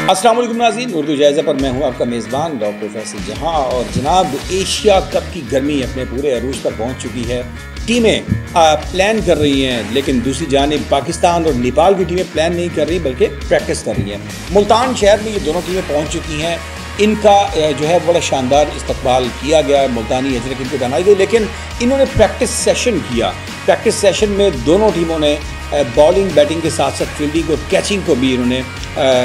अस्सलाम वालेकुम नाज़रीन, उर्दू जायज़ा पर मैं हूँ आपका मेज़बान डॉक्टर फैसल जहाँ। और जनाब एशिया कप की गर्मी अपने पूरे अरूज पर पहुँच चुकी है। टीमें प्लान कर रही हैं, लेकिन दूसरी जानिब पाकिस्तान और नेपाल की टीमें प्लान नहीं कर रही बल्कि प्रैक्टिस कर रही हैं। मुल्तान शहर में ये दोनों टीमें पहुँच चुकी हैं। इनका जो है बड़ा शानदार इस्तकबाल किया गया है। मुल्तानी अजरक इनको बनाई गई, लेकिन इन्होंने प्रैक्टिस सेशन किया। प्रैक्टिस सेशन में दोनों टीमों ने बॉलिंग बैटिंग के साथ साथ फील्डिंग और कैचिंग को भी इन्होंने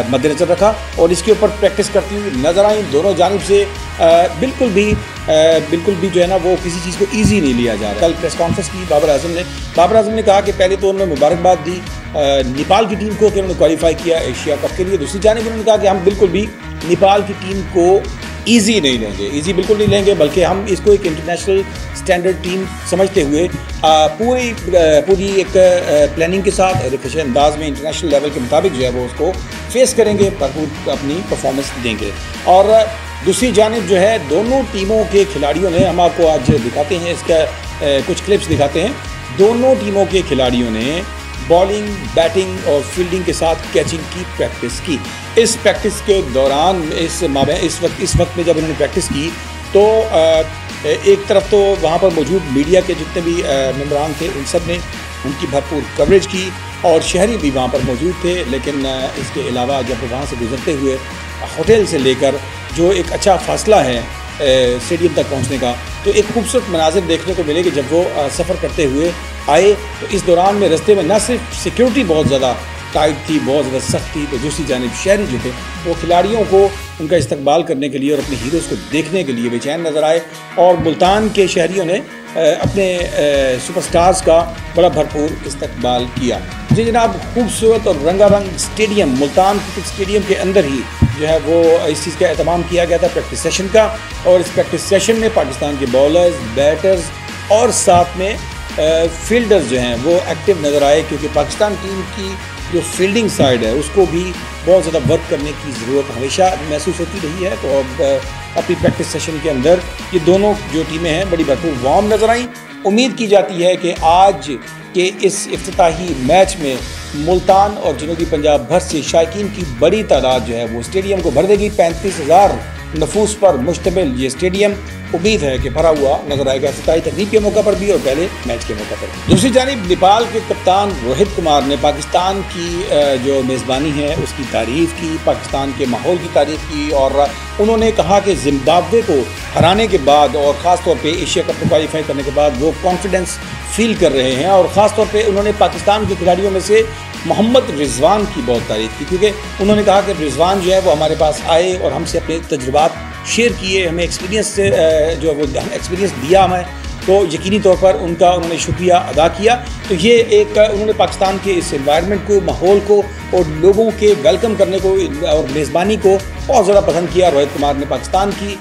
मद्देनज़र रखा और इसके ऊपर प्रैक्टिस करती हुई नज़र आई। दोनों जानिब से बिल्कुल भी जो है ना वो किसी चीज़ को ईजी नहीं लिया जा रहा। कल प्रेस कॉन्फ्रेंस की बाबर आजम ने कहा कि पहले तो उन्होंने मुबारकबाद दी नेपाल की टीम को कि उन्होंने क्वालिफाई किया एशिया कप के लिए। दूसरी जानिब उन्होंने कहा कि हम बिल्कुल भी नेपाल की टीम को ईजी नहीं लेंगे, ईजी बिल्कुल नहीं लेंगे, बल्कि हम इसको एक इंटरनेशनल स्टैंडर्ड टीम समझते हुए पूरी एक प्लानिंग के साथ और एक अच्छे अंदाज में इंटरनेशनल लेवल के मुताबिक जो है वो उसको फेस करेंगे, भरपूर अपनी परफॉर्मेंस देंगे। और दूसरी जानिब जो है दोनों टीमों के खिलाड़ियों ने, हम आपको आज दिखाते हैं इसका कुछ क्लिप्स दिखाते हैं। दोनों टीमों के खिलाड़ियों ने बॉलिंग बैटिंग और फील्डिंग के साथ कैचिंग की प्रैक्टिस की। इस प्रैक्टिस के दौरान इस वक्त में जब इन्होंने प्रैक्टिस की तो एक तरफ तो वहाँ पर मौजूद मीडिया के जितने भी मेंबरान थे उन सब ने उनकी भरपूर कवरेज की और शहरी भी वहाँ पर मौजूद थे। लेकिन इसके अलावा जब वहाँ से गुजरते हुए होटल से लेकर जो एक अच्छा फासला है स्टेडियम तक पहुँचने का, तो एक खूबसूरत मनाजिर देखने को मिले कि जब वो सफ़र करते हुए आए तो इस दौरान में रास्ते में न सिर्फ सिक्योरिटी बहुत ज़्यादा टाइट थी, बहुत ज़्यादा सख्त थी, तो दूसरी जानिब शहरी जो थे वो खिलाड़ियों को उनका इस्तकबाल करने के लिए और अपने हीरोज़ को देखने के लिए बेचैन नज़र आए। और मुल्तान के शहरियों ने अपने सुपरस्टार्स का बड़ा भरपूर इस्तकबाल किया। जी जनाब, खूबसूरत और रंगारंग स्टेडियम मुल्तान क्रिकेट स्टेडियम के अंदर ही जो है वो इस चीज़ का एहतमाम किया गया था प्रैक्टिस सेशन का। और इस प्रैक्टिस सेशन में पाकिस्तान के बॉलर्स, बैटर्स और साथ में फील्डर्स जो हैं वो एक्टिव नज़र आए, क्योंकि पाकिस्तान टीम की जो फील्डिंग साइड है उसको भी बहुत ज़्यादा वर्क करने की ज़रूरत हमेशा महसूस होती रही है। तो अब अपनी प्रैक्टिस सेशन के अंदर ये दोनों जो टीमें हैं बड़ी भरपूर वार्म नज़र आई। उम्मीद की जाती है कि आज के इस इफ्तिताही मैच में मुल्तान और जनूबी पंजाब भर से शायकीन की बड़ी तादाद जो है वो स्टेडियम को भर देगी। 35,000 नफूस पर मुश्तमिल ये स्टेडियम उम्मीद है कि भरा हुआ नजर आएगा इफ्तिताही तकरीब के मौका पर भी और पहले मैच के मौका पर। दूसरी जानिब नेपाल के कप्तान रोहित कुमार ने पाकिस्तान की जो मेज़बानी है उसकी तारीफ़ की, पाकिस्तान के माहौल की तारीफ़ की और उन्होंने कहा कि जिम्बाब्वे को हराने के बाद और ख़ास तौर पे एशिया कप में क्वालिफाई करने के बाद वो कॉन्फिडेंस फील कर रहे हैं। और ख़ास तौर पे उन्होंने पाकिस्तान के खिलाड़ियों में से मोहम्मद रिजवान की बहुत तारीफ़ की, क्योंकि उन्होंने कहा कि रिजवान जो है वो हमारे पास आए और हमसे अपने तजुर्बात शेयर किए, हमें एक्सपीरियंस से जो है वो एक्सपीरियंस दिया हमें, तो यकीनी तौर पर उनका उन्होंने शुक्रिया अदा किया। तो ये एक उन्होंने पाकिस्तान के इस एनवायरनमेंट को, माहौल को और लोगों के वेलकम करने को और मेज़बानी को बहुत ज़्यादा पसंद किया। रोहित कुमार ने पाकिस्तान की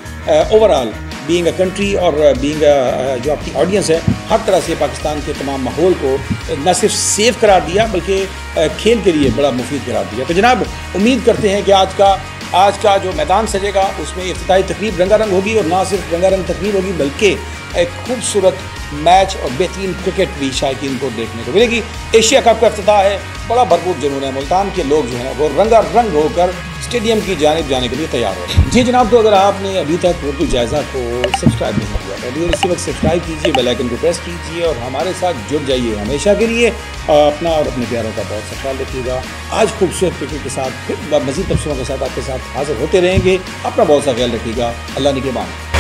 ओवरऑल बीइंग अ कंट्री और बीइंग जो आपकी ऑडियंस है हर तरह से पाकिस्तान के तमाम माहौल को न सिर्फ सेफ करार दिया बल्कि खेल के लिए बड़ा मुफीद करार दिया। तो जनाब उम्मीद करते हैं कि आज का जो मैदान सजेगा उसमें इफ्तिताही तकरीब रंगारंग होगी और ना सिर्फ रंगारंग तकरीब होगी बल्कि एक खूबसूरत मैच और बेहतरीन क्रिकेट भी शायकीन को देखने को मिलेगी। एशिया कप का इफ्तिताह है, बड़ा भरपूर जुनून है। मुल्तान के लोग जो हैं वो रंगारंग होकर स्टेडियम की जानिब जाने के लिए तैयार हो। जी जनाब, तो अगर आपने अभी तक उर्दू जायज़ा को सब्सक्राइब नहीं किया तो अभी इसी वक्त सब्सक्राइब कीजिए, बेल आइकन को प्रेस कीजिए और हमारे साथ जुड़ जाइए हमेशा के लिए। अपना और अपने प्यारों का बहुत सा ख्याल रखिएगा। आज खूबसूरत क्रिकेट के साथ फिर मज़ीद तबसरों के साथ आपके साथ हाजिर होते रहेंगे। अपना बहुत सा ख्याल रखिएगा। अल्लाह निगहबान।